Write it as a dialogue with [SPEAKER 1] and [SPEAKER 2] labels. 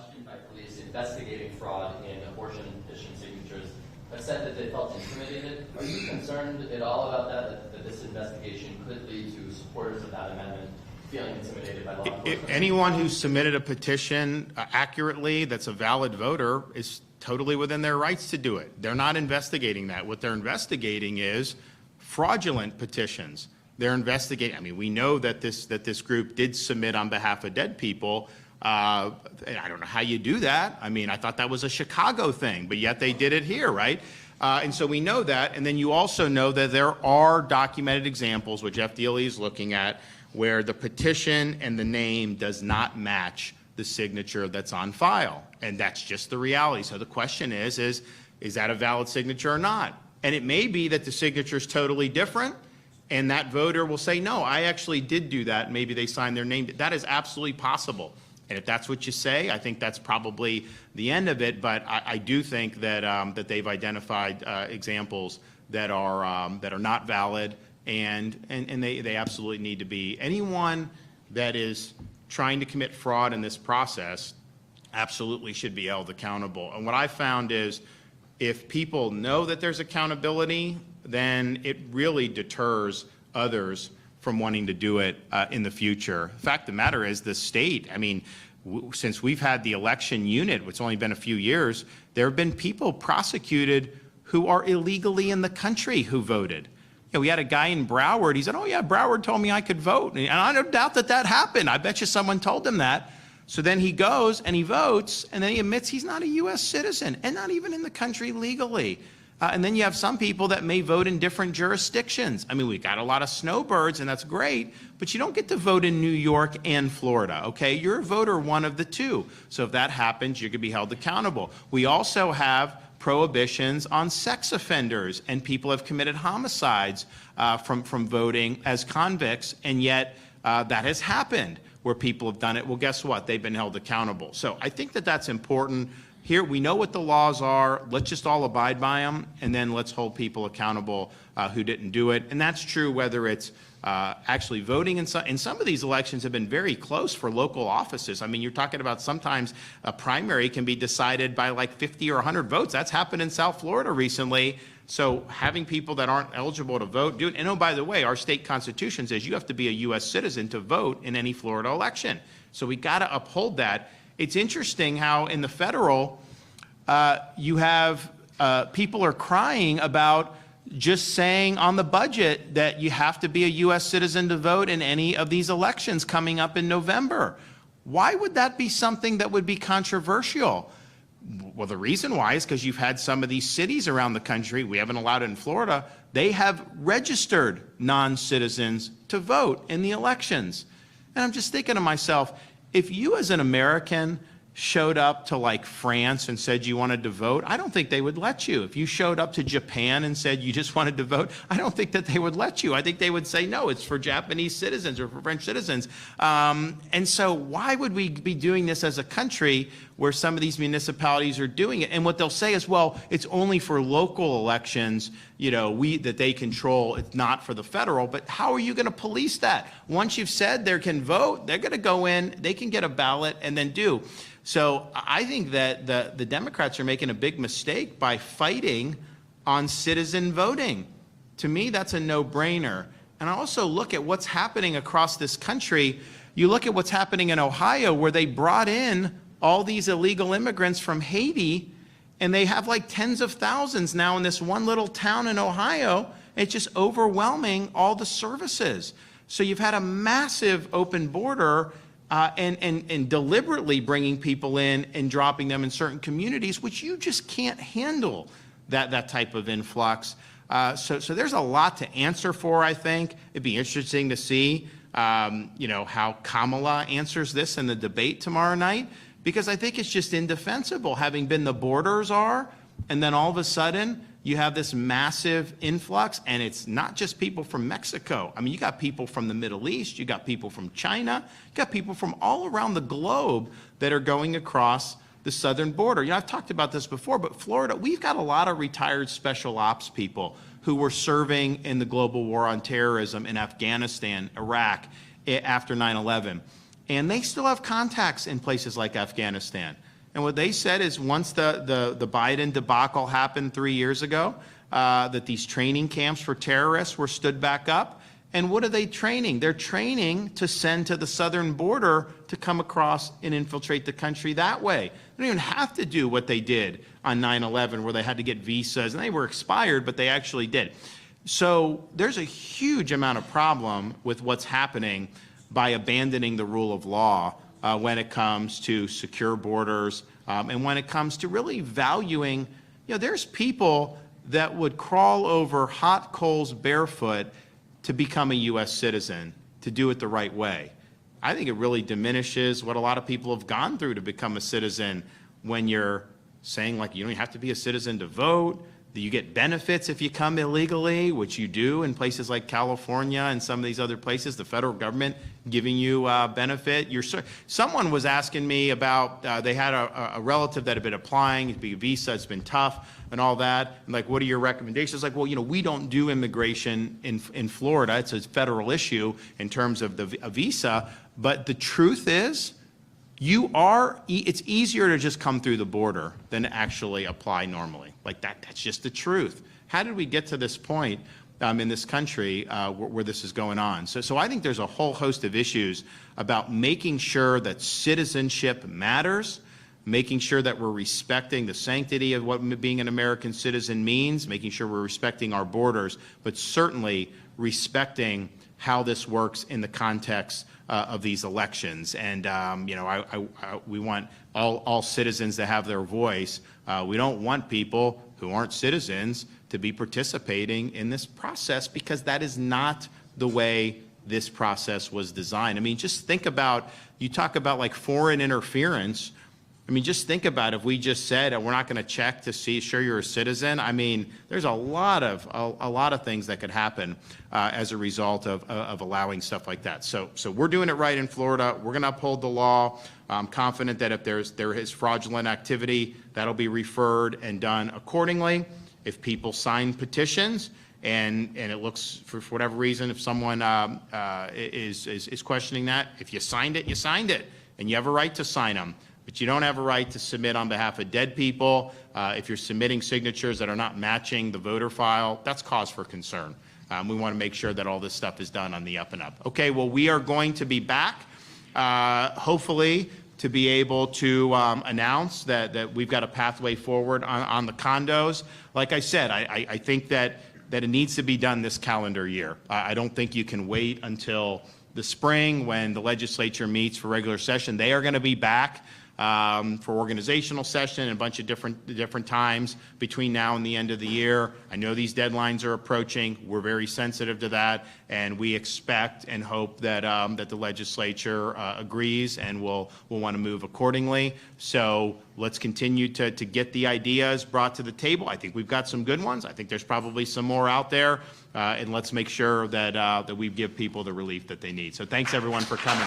[SPEAKER 1] questioned by police investigating fraud in abortion petition signatures have said that they felt intimidated. Are you concerned at all about that this investigation could lead to supporters of that amendment feeling intimidated by law enforcement?
[SPEAKER 2] Anyone who submitted a petition accurately that's a valid voter is totally within their rights to do it. They're not investigating that. What they're investigating is fraudulent petitions. They're investigating. I mean, we know that this group did submit on behalf of dead people. I don't know how you do that. I mean, I thought that was a Chicago thing, but yet they did it here, right? And so we know that. And then you also know that there are documented examples, which FDLE is looking at, where the petition and the name does not match the signature that's on file. And that's just the reality. So the question is that a valid signature or not? And it may be that the signature is totally different, and that voter will say, no, I actually did do that. Maybe they signed their name. That is absolutely possible. And if that's what you say, I think that's probably the end of it. But I do think that that they've identified examples that are not valid, and they absolutely need to be. Anyone that is trying to commit fraud in this process absolutely should be held accountable. And what I found is, if people know that there's accountability, then it really deters others from wanting to do it in the future. The fact of the matter is, the state, I mean, since we've had the election unit, it's only been a few years, there have been people prosecuted who are illegally in the country who voted. You know, we had a guy in Broward, he said, oh yeah, Broward told me I could vote. And I don't doubt that that happened. I bet you someone told him that. So then he goes and he votes, and then he admits he's not a US citizen and not even in the country legally. And then you have some people that may vote in different jurisdictions. I mean, we've got a lot of snowbirds, and that's great, but you don't get to vote in New York and Florida, okay? You're a voter one of the two. So if that happens, you could be held accountable. We also have prohibitions on sex offenders, and people have committed homicides from voting as convicts, and yet that has happened where people have done it. Well, guess what? They've been held accountable. So I think that that's important. Here, we know what the laws are. Let's just all abide by them, and then let's hold people accountable who didn't do it. And that's true whether it's actually voting. In some of these elections have been very close for local offices. I mean, you're talking about sometimes a primary can be decided by like 50 or 100 votes. That's happened in South Florida recently. So having people that aren't eligible to vote do it. And oh, by the way, our state constitution says you have to be a U.S. citizen to vote in any Florida election. So we got to uphold that. It's interesting how in the federal, you have people are crying about just saying on the budget that you have to be a U.S. citizen to vote in any of these elections coming up in November. Why would that be something that would be controversial? Well, the reason why is because you've had some of these cities around the country, we haven't allowed it in Florida, they have registered non-citizens to vote in the elections. And I'm just thinking to myself, if you as an American showed up to like France and said you wanted to vote, I don't think they would let you. If you showed up to Japan and said you just wanted to vote, I don't think that they would let you. I think they would say, no, it's for Japanese citizens or for French citizens. And so why would we be doing this as a country where some of these municipalities are doing it? And what they'll say is, well, it's only for local elections, you know, that they control. It's not for the federal. But how are you going to police that? Once you've said they can vote, they're going to go in, they can get a ballot and then do. So I think that the Democrats are making a big mistake by fighting on citizen voting. To me, that's a no-brainer. And I also look at what's happening across this country. You look at what's happening in Ohio, where they brought in all these illegal immigrants from Haiti, and they have like tens of thousands now in this one little town in Ohio. It's just overwhelming all the services. So you've had a massive open border and deliberately bringing people in and dropping them in certain communities, which you just can't handle that type of influx. So there's a lot to answer for, I think. It'd be interesting to see you know, how Kamala answers this in the debate tomorrow night, because I think it's just indefensible, having been the borders are, and then all of a sudden you have this massive influx, and it's not just people from Mexico. I mean, you got people from the Middle East, you got people from China, you got people from all around the globe that are going across the southern border. You know, I've talked about this before, but Florida, we've got a lot of retired special ops people who were serving in the global war on terrorism in Afghanistan, Iraq, after 9/11. And they still have contacts in places like Afghanistan. And what they said is once the Biden debacle happened 3 years ago, that these training camps for terrorists were stood back up. And what are they training? They're training to send to the southern border to come across and infiltrate the country that way. They don't even have to do what they did on 9/11 where they had to get visas, and they were expired, but they actually did. So there's a huge amount of problem with what's happening by abandoning the rule of law when it comes to secure borders and when it comes to really valuing, there's people that would crawl over hot coals barefoot to become a U.S. citizen, to do it the right way. I think it really diminishes what a lot of people have gone through to become a citizen when you're saying, like, you don't have to be a citizen to vote, that you get benefits if you come illegally, which you do in places like California and some of these other places, the federal government giving you benefit. Someone was asking me about, they had a relative that had been applying, it'd be a visa, it's been tough and all that. And like, what are your recommendations? Like, well, we don't do immigration in Florida. It's a federal issue in terms of a visa. But the truth is, it's easier to just come through the border than to actually apply normally. Like that's just the truth. How did we get to this point in this country where this is going on? So I think there's a whole host of issues about making sure that citizenship matters, making sure that we're respecting the sanctity of what being an American citizen means, making sure we're respecting our borders, but certainly respecting how this works in the context of these elections. And we want all citizens to have their voice. We don't want people who aren't citizens to be participating in this process, because that is not the way this process was designed. I mean, just think about, you talk about like foreign interference. I mean, just think about if we just said we're not going to check to see sure you're a citizen. I mean, there's a lot of things that could happen as a result of allowing stuff like that. So we're doing it right in Florida. We're going to uphold the law. I'm confident that if there is fraudulent activity, that'll be referred and done accordingly. If people sign petitions and it looks, for whatever reason, if someone is questioning that, if you signed it, you signed it, and you have a right to sign them. But you don't have a right to submit on behalf of dead people. If you're submitting signatures that are not matching the voter file, that's cause for concern. We want to make sure that all this stuff is done on the up and up. Okay, well, we are going to be back, hopefully, to be able to announce that we've got a pathway forward on the condos. Like I said, I think that it needs to be done this calendar year. I don't think you can wait until the spring when the legislature meets for regular session. They are going to be back for organizational session and a bunch of different times between now and the end of the year. I know these deadlines are approaching. We're very sensitive to that, and we expect and hope that that the legislature agrees and will want to move accordingly. So let's continue to get the ideas brought to the table. I think we've got some good ones. I think there's probably some more out there, and let's make sure that that we give people the relief that they need. So thanks everyone for coming.